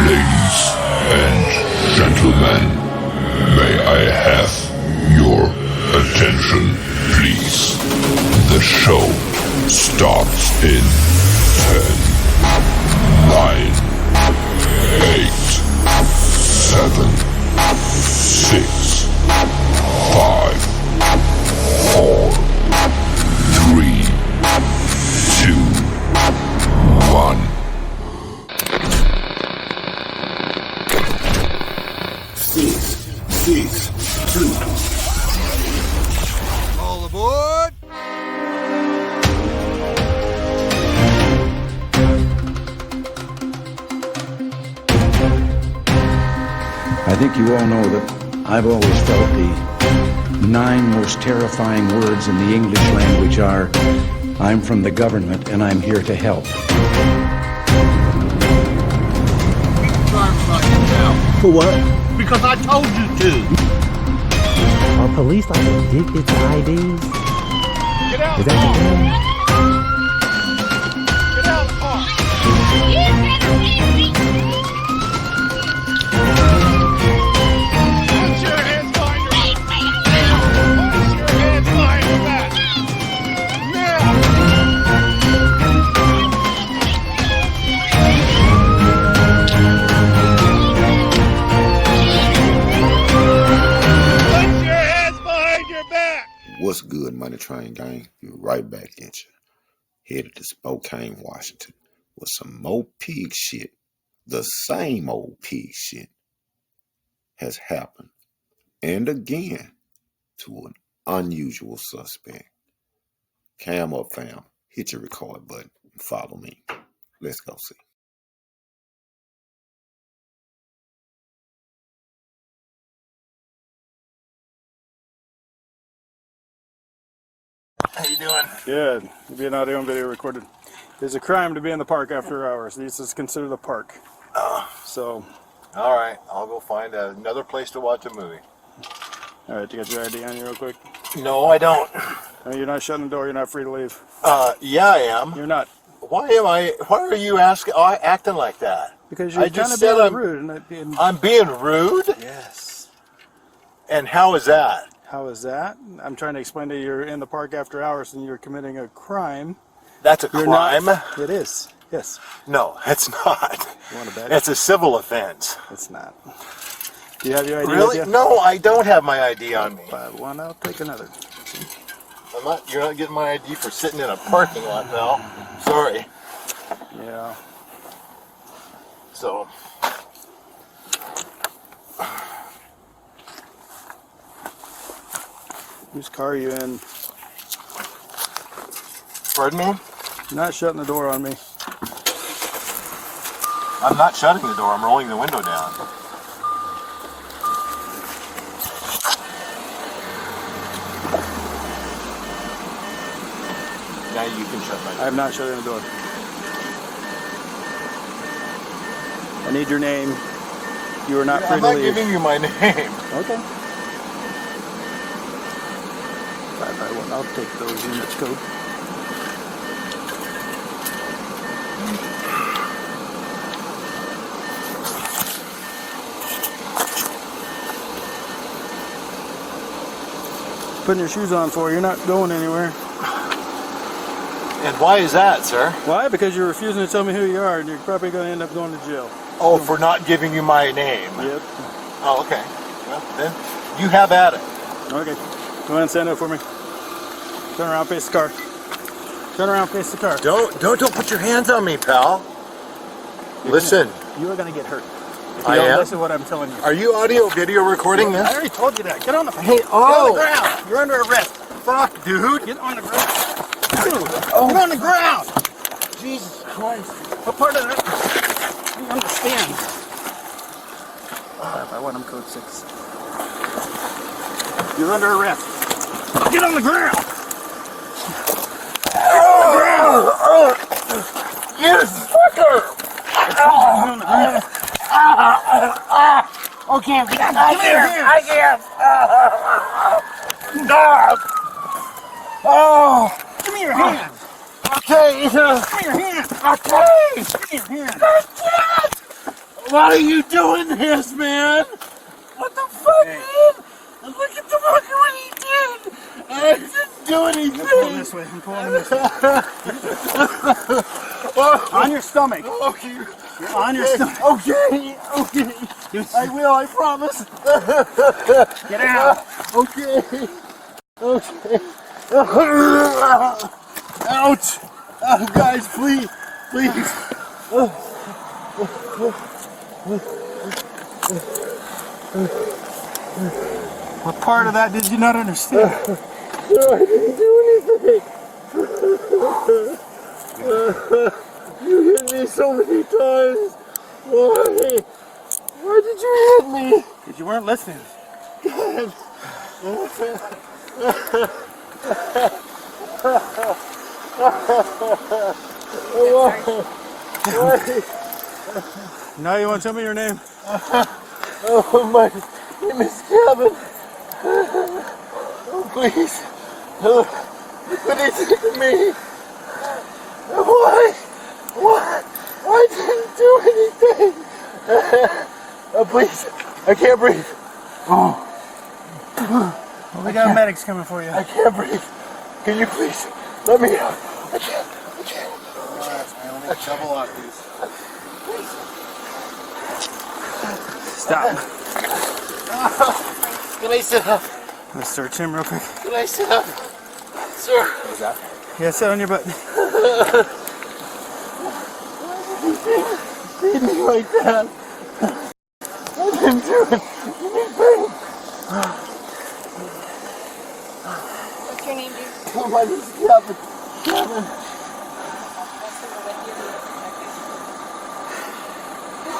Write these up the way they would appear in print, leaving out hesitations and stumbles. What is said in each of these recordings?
Ladies and gentlemen, may I have your attention, please? The show starts in 10, 9, 8, 7, 6, 5, 4, 3, 2, 1. Six, 2. All aboard! I think you all know that I've always felt the 9 most terrifying words in the English language are, I'm from the government and I'm here to help. For what? Because I told you to. Are police like addicted to IDs? Get out Is of the that the car! thing? Get out of the car! Put your hands behind your back! Put your hands behind your back! Now! Put your hands behind your back! What's good, Money Train Gang? We're right back at you. Headed to Spokane, Washington with some more pig shit. The same old pig shit has happened. And again, to an unusual suspect. Cam up, fam. Hit your record button and follow me. Let's go see. How you doing? Good. You're being audio and video recorded. It's a crime to be in the park after hours. This is considered a park. So, All right, I'll go find another place to watch a movie. all right, you got your ID on you real quick? No, I don't. You're not shutting the door. You're not free to leave. Yeah, I am. You're not. Why are you acting like that? Because I you're just kind of said being I'm- rude. And I'm being rude? yes. And how is that? How is that? I'm trying to explain to you you're in the park after hours and you're committing a crime. That's a You're crime? not. It is. Yes. No, it's not. You want to bet? It's a civil offense. It's not. Do you have your ID Really? with you? No, I don't have my ID on me. Buy one, I'll take another. You're not getting my ID for sitting in a parking lot now. Sorry. Yeah. So, Whose car are you in? pardon me? You're not shutting the door on me. I'm not shutting the door. I'm rolling the window down. Now you can shut my door. I'm not shutting the door. I need your name. You are not free I'm to not leave. giving you my name. Okay. 551. I'll take those units code. Putting your shoes on for you. You're not going anywhere. And why is that, sir? Why? Because you're refusing to tell me who you are, and you're probably going to end up going to jail. Oh, for not giving you my name. Yep. Oh, okay. Well, then you have at it. Okay. Go ahead and stand up for me. Turn around, face the car. Turn around, face the car. Don't put your hands on me, pal. Listen, You are going to get hurt. If I you don't am? listen to what I'm telling you. are you audio video recording I this? already told you that. Get on the Hey, Get on oh. the ground. You're under arrest. Fuck, dude. Get on the ground. Dude, get on the ground. Jesus Christ. What part of that? You understand? I want him code 6. You're under arrest. Get on the ground. You fucker! Okay, Come here. I can't. Come here. your hand. Okay. Give me your hand. Okay. Give me your hand. Why are you doing this, man? What the fuck, man? Look at the fucker what he did. I didn't do anything. I'm pulling this way. I'm pulling him this way. On your stomach. Okay. You're on your stomach. Okay. Okay. I will. I promise. Get out. Okay. Okay. Ouch. Oh, guys, please. Please. What part of that did you not understand? I didn't do anything. You hit me so many times. Why? Why did you hit me? Because you weren't listening. God. Why? Now you want to tell me your name? Oh, my name is Kevin. Oh, please. Oh, what did you do to me? Why? Why? Why didn't you do anything? Oh, please. I can't breathe. Oh. We got medics coming for you. I can't breathe. Can you please let me out? I can't. Relax, man. Let me double lock these. Stop. Can I sit up? Let's search him real quick. Can I sit up? Sir. What's that? Yeah, sit on your butt. Feed me like that. I didn't do it. Anything. What's your name, dude? Oh, my name's Kevin. Kevin.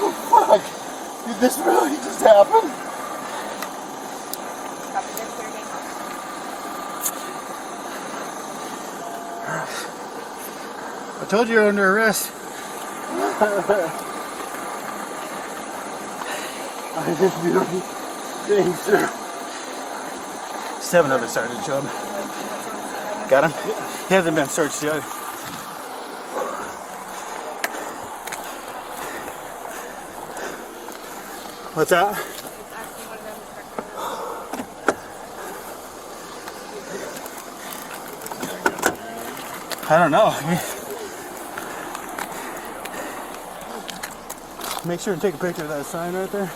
Oh, fuck. Did this really just happen? I told you you're under arrest. I didn't do anything, sir. Just have another sergeant job. Got him? He hasn't been searched yet. What's that? I don't know. Make sure and take a picture of that sign right there.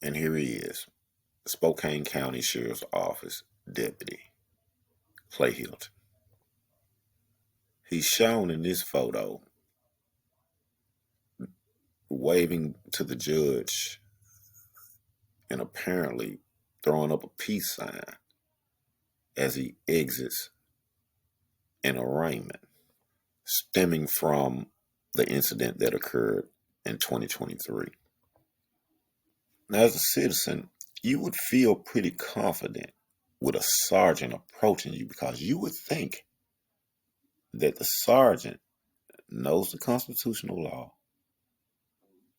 And here he is, Spokane County Sheriff's Office Deputy Clay Hilton. He's shown in this photo waving to the judge and apparently throwing up a peace sign as he exits an arraignment stemming from the incident that occurred in 2023. Now, as a citizen, you would feel pretty confident with a sergeant approaching you because you would think that the sergeant knows the constitutional law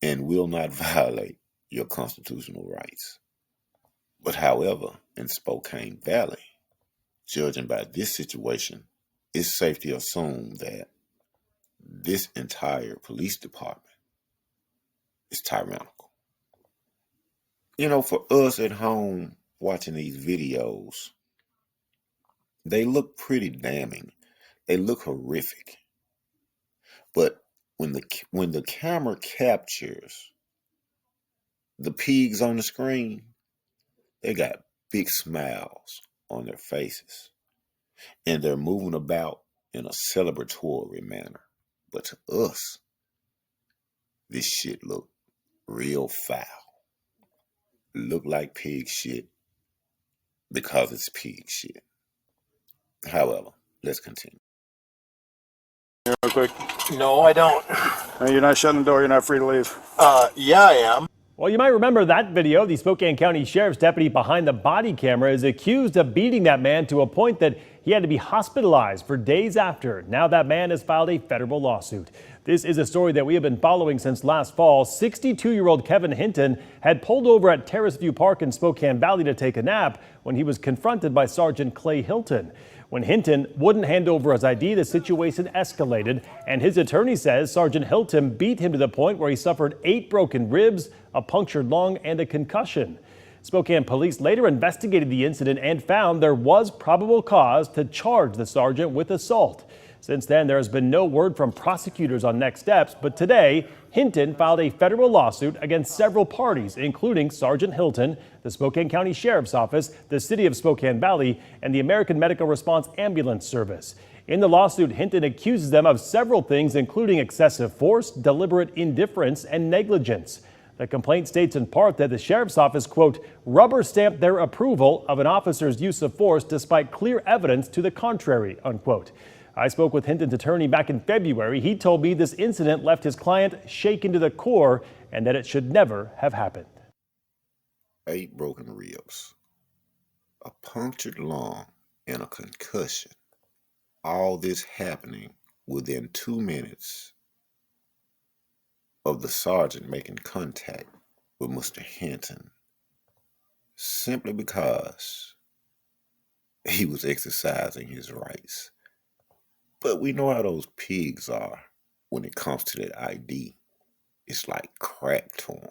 and will not violate your constitutional rights. But however, in Spokane Valley, judging by this situation, it's safe to assume that this entire police department is tyrannical. You know, for us at home watching these videos, they look pretty damning. They look horrific. But when the camera captures the pigs on the screen, they got big smiles on their faces. And they're moving about in a celebratory manner. But to us, this shit look real foul. Look like pig shit because it's pig shit. However, let's continue. Real quick. No, I don't. You're not shutting the door. You're not free to leave. Yeah, I am. Well, you might remember that video. The Spokane County Sheriff's deputy behind the body camera is accused of beating that man to a point that he had to be hospitalized for days after. Now that man has filed a federal lawsuit. This is a story that we have been following since last fall. 62-year-old Kevin Hinton had pulled over at Terrace View Park in Spokane Valley to take a nap when he was confronted by Sergeant Clay Hilton. When Hinton wouldn't hand over his ID, the situation escalated, and his attorney says Sergeant Hilton beat him to the point where he suffered 8 broken ribs, a punctured lung, and a concussion. Spokane police later investigated the incident and found there was probable cause to charge the sergeant with assault. Since then, there has been no word from prosecutors on next steps, but today, Hinton filed a federal lawsuit against several parties, including Sergeant Hilton, the Spokane County Sheriff's Office, the City of Spokane Valley, and the American Medical Response Ambulance Service. In the lawsuit, Hinton accuses them of several things, including excessive force, deliberate indifference, and negligence. The complaint states in part that the Sheriff's Office, quote, rubber stamped their approval of an officer's use of force despite clear evidence to the contrary, unquote. I spoke with Hinton's attorney back in February. He told me this incident left his client shaken to the core and that it should never have happened. 8 broken ribs, a punctured lung, and a concussion. All this happening within 2 minutes of the sergeant making contact with Mr. Hinton, simply because he was exercising his rights. But we know how those pigs are when it comes to that ID. It's like crack to them.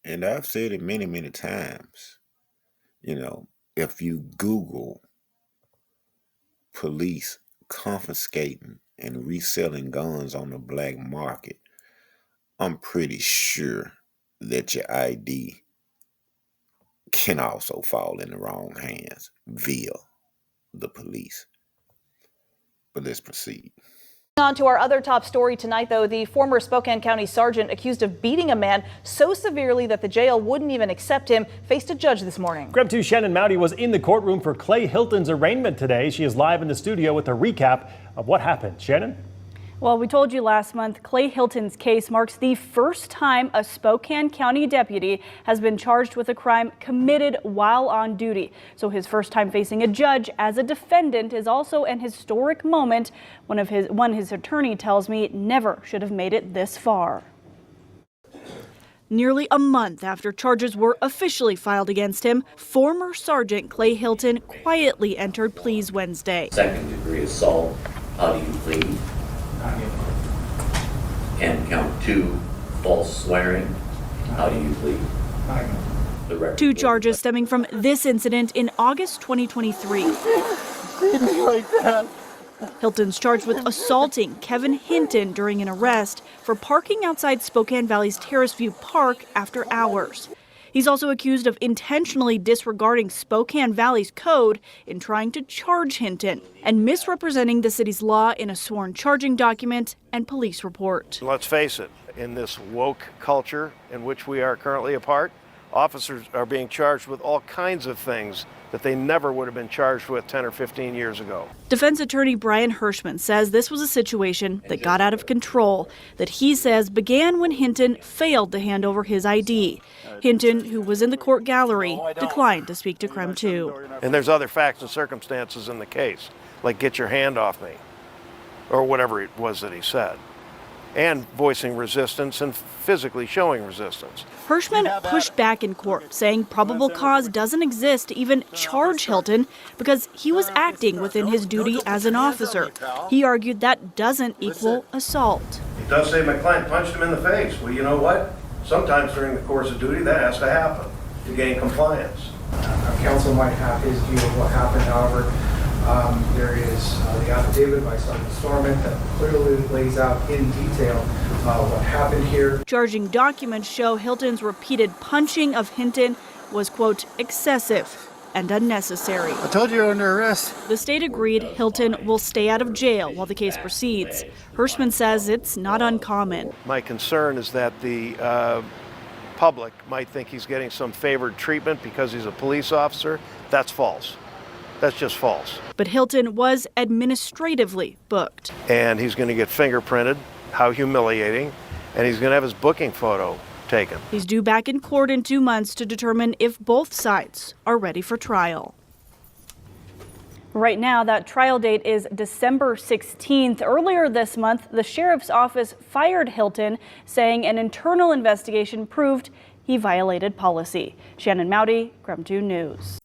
And I've said it many, many times. You know, if you Google police confiscating and reselling guns on the black market, I'm pretty sure that your ID can also fall in the wrong hands via the police. But let's proceed. On to our other top story tonight, though. The former Spokane County sergeant accused of beating a man so severely that the jail wouldn't even accept him faced a judge this morning. Greb 2 Shannon Mowdy was in the courtroom for Clay Hilton's arraignment today. She is live in the studio with a recap of what happened. Shannon? Well, we told you last month, Clay Hilton's case marks the first time a Spokane County deputy has been charged with a crime committed while on duty. So his first time facing a judge as a defendant is also an historic moment. One his attorney tells me never should have made it this far. Nearly a month after charges were officially filed against him, former Sergeant Clay Hilton quietly entered pleas Wednesday. Second-degree assault, how do you plead? And count 2, false swearing. How do you plead? 2 charges stemming from this incident in August 2023. Like that. Hilton's charged with assaulting Kevin Hinton during an arrest for parking outside Spokane Valley's Terrace View Park after hours. He's also accused of intentionally disregarding Spokane Valley's code in trying to charge Hinton and misrepresenting the city's law in a sworn charging document and police report. Let's face it, in this woke culture in which we are currently a part, officers are being charged with all kinds of things that they never would have been charged with 10 or 15 years ago. Defense attorney Brian Hirschman says this was a situation that got out of control, that he says began when Hinton failed to hand over his ID. Hinton, who was in the court gallery, declined to speak to Creme 2. And there's other facts and circumstances in the case, like get your hand off me, or whatever it was that he said, and voicing resistance and physically showing resistance. Hirschman pushed back in court, saying probable cause doesn't exist to even charge Hilton because he was acting within his duty as an officer. He argued that doesn't equal assault. He does say my client punched him in the face. Well, you know what? Sometimes during the course of duty, that has to happen to gain compliance. Counsel might have his view of what happened. However, there is the affidavit by Sergeant Storment that clearly lays out in detail what happened here. Charging documents show Hilton's repeated punching of Hinton was, quote, excessive and unnecessary. I told you you're under arrest. The state agreed Hilton will stay out of jail while the case proceeds. Hirschman says it's not uncommon. My concern is that the public might think he's getting some favored treatment because he's a police officer. That's false. That's just false. But Hilton was administratively booked. And he's going to get fingerprinted. How humiliating. And he's going to have his booking photo taken. He's due back in court in 2 months to determine if both sides are ready for trial. Right now, that trial date is December 16th. Earlier this month, the sheriff's office fired Hilton, saying an internal investigation proved he violated policy. Shannon Mowdy, Graham 2 News.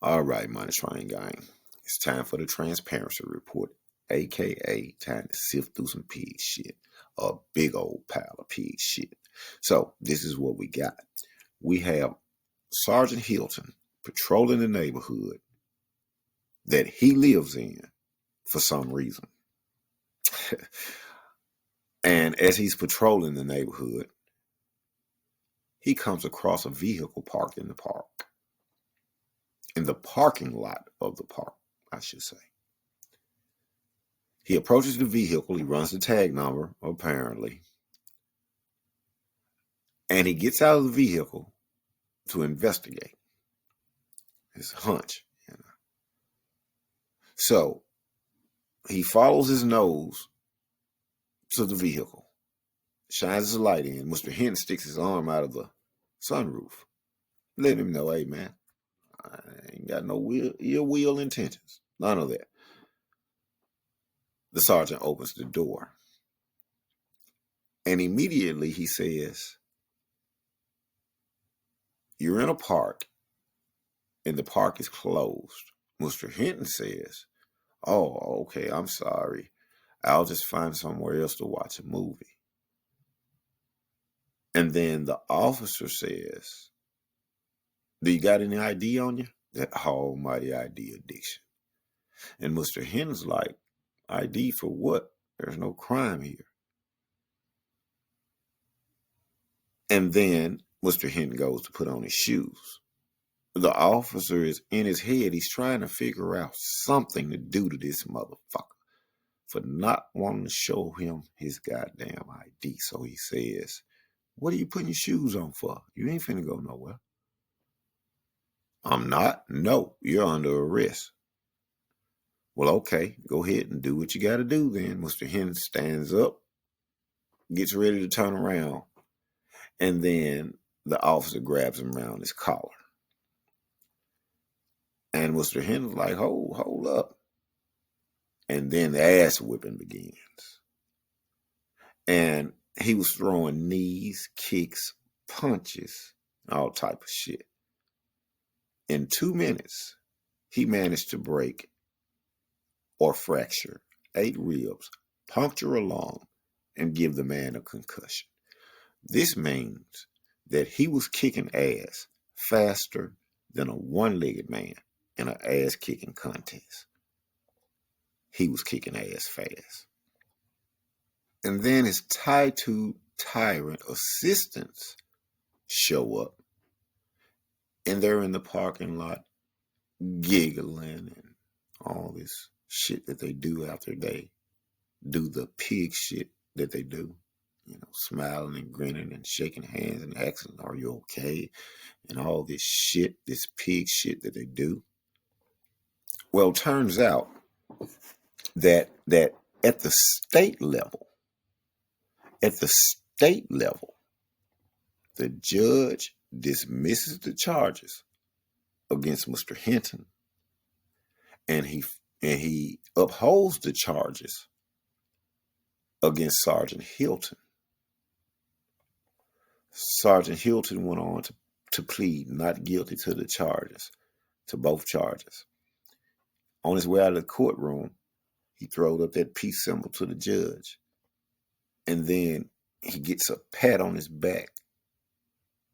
All right, Money Train Gang. It's time for the transparency report, a.k.a. time to sift through some pig shit. A big old pile of pig shit. So, this is what we got. We have Sergeant Hilton patrolling the neighborhood that he lives in for some reason. And as he's patrolling the neighborhood, he comes across a vehicle parked in the park. In the parking lot of the park, I should say. He approaches the vehicle. He runs the tag number, apparently. And he gets out of the vehicle to investigate his hunch. So he follows his nose to the vehicle, shines his light in. Mr. Hinton sticks his arm out of the sunroof, letting him know, hey, man, I ain't got no ill will intentions. None of that. The sergeant opens the door. And immediately he says, you're in a park and the park is closed. Mr. Hinton says, oh, okay, I'm sorry. I'll just find somewhere else to watch a movie. And then the officer says, do you got any ID on you? That almighty ID addiction. And Mr. Hinton's like, ID for what? There's no crime here. And then Mr. Hinton goes to put on his shoes. The officer is in his head. He's trying to figure out something to do to this motherfucker for not wanting to show him his goddamn ID. So he says, what are you putting your shoes on for? You ain't finna go nowhere. I'm not? No, you're under arrest. Well, okay, go ahead and do what you got to do then. Mr. Hinton stands up, gets ready to turn around, and then the officer grabs him around his collar. And Mr. Hinton's like, hold up. And then the ass whipping begins. And he was throwing knees, kicks, punches, all type of shit. In 2 minutes, he managed to break or fracture 8 ribs, puncture a lung, and give the man a concussion. This means that he was kicking ass faster than a one-legged man in an ass-kicking contest. He was kicking ass fast. And then his tie-to tyrant assistants show up, and they're in the parking lot giggling and all this shit that they do after they do the pig shit that they do. You know, smiling and grinning and shaking hands and asking, are you okay? And all this shit, this pig shit that they do. Well, turns out that at the state level, the judge dismisses the charges against Mr. Hinton, and he upholds the charges against Sergeant Hilton. Sergeant Hilton went on to plead not guilty to the charges, to both charges. On his way out of the courtroom, he throws up that peace symbol to the judge. And then he gets a pat on his back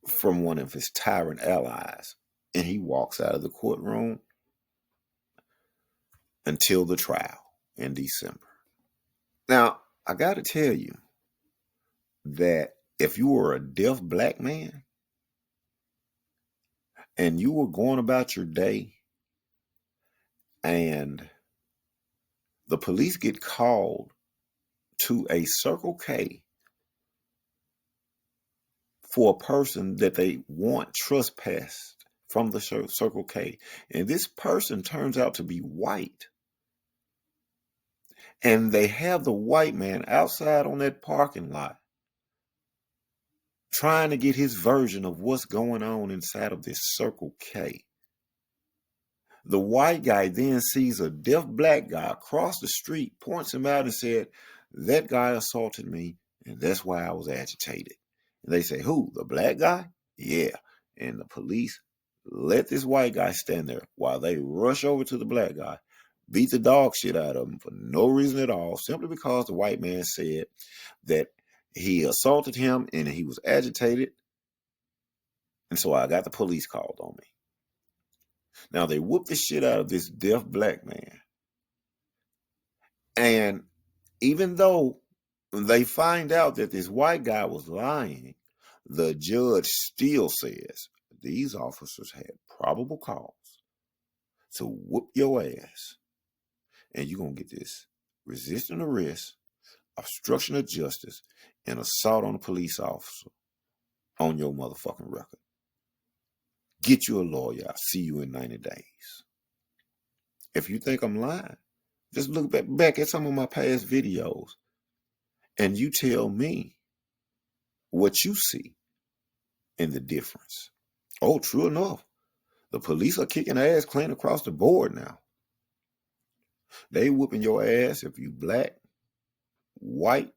from one of his tyrant allies. And he walks out of the courtroom until the trial in December. Now, I got to tell you that if you were a deaf black man and you were going about your day and the police get called to a Circle K for a person that they want trespassed from the Circle K, and this person turns out to be white, And they have the white man outside on that parking lot trying to get his version of what's going on inside of this Circle K. The white guy then sees a deaf black guy across the street, points him out and said, "That guy assaulted me, and that's why I was agitated." And they say, "Who? The black guy?" "Yeah." And the police let this white guy stand there while they rush over to the black guy, beat the dog shit out of him for no reason at all, simply because the white man said that he assaulted him and he was agitated. And so I got the police called on me. Now they whooped the shit out of this deaf black man. And even though they find out that this white guy was lying, the judge still says these officers had probable cause to whoop your ass. And you're going to get this resisting arrest, obstruction of justice, and assault on a police officer on your motherfucking record. Get you a lawyer. I'll see you in 90 days. If you think I'm lying, just look back at some of my past videos and you tell me what you see in the difference. Oh, true enough. The police are kicking ass clean across the board now. They whooping your ass if you black, white,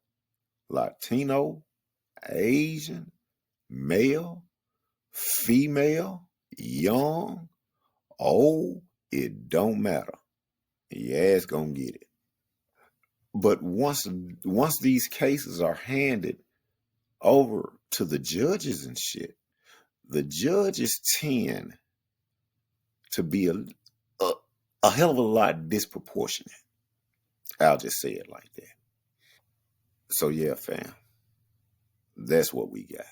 Latino, Asian, male, female, young, old, it don't matter. Your ass gonna get it. But once these cases are handed over to the judges and shit, the judges tend to be a hell of a lot disproportionate. I'll just say it like that. So yeah, fam, that's what we got.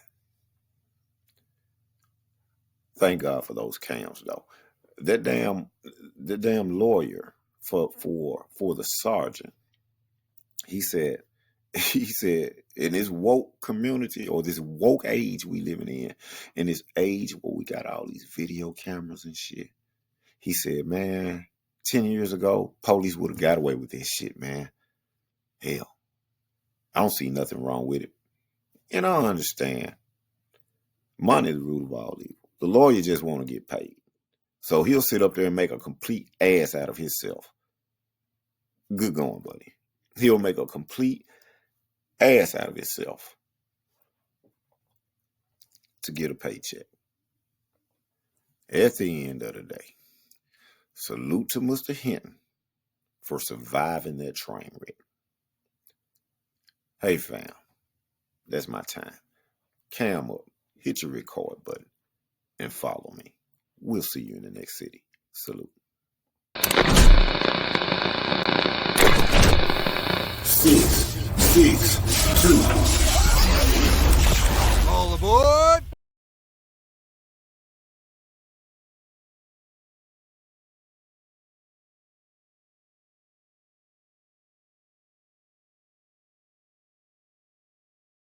Thank God for those cams, though. The damn lawyer for the sergeant, he said in this woke community, or this woke age we living in this age where we got all these video cameras and shit, he said, man, 10 years ago, police would have got away with this shit, man. Hell, I don't see nothing wrong with it. And I understand. Money is the root of all evil. The lawyer just want to get paid. So he'll sit up there and make a complete ass out of himself. Good going, buddy. He'll make a complete ass out of himself to get a paycheck. At the end of the day, salute to Mr. Hinton for surviving that train wreck. Hey, fam, that's my time. Cam up, hit your record button, and follow me. We'll see you in the next city. Salute. 6, 6, 2. All aboard.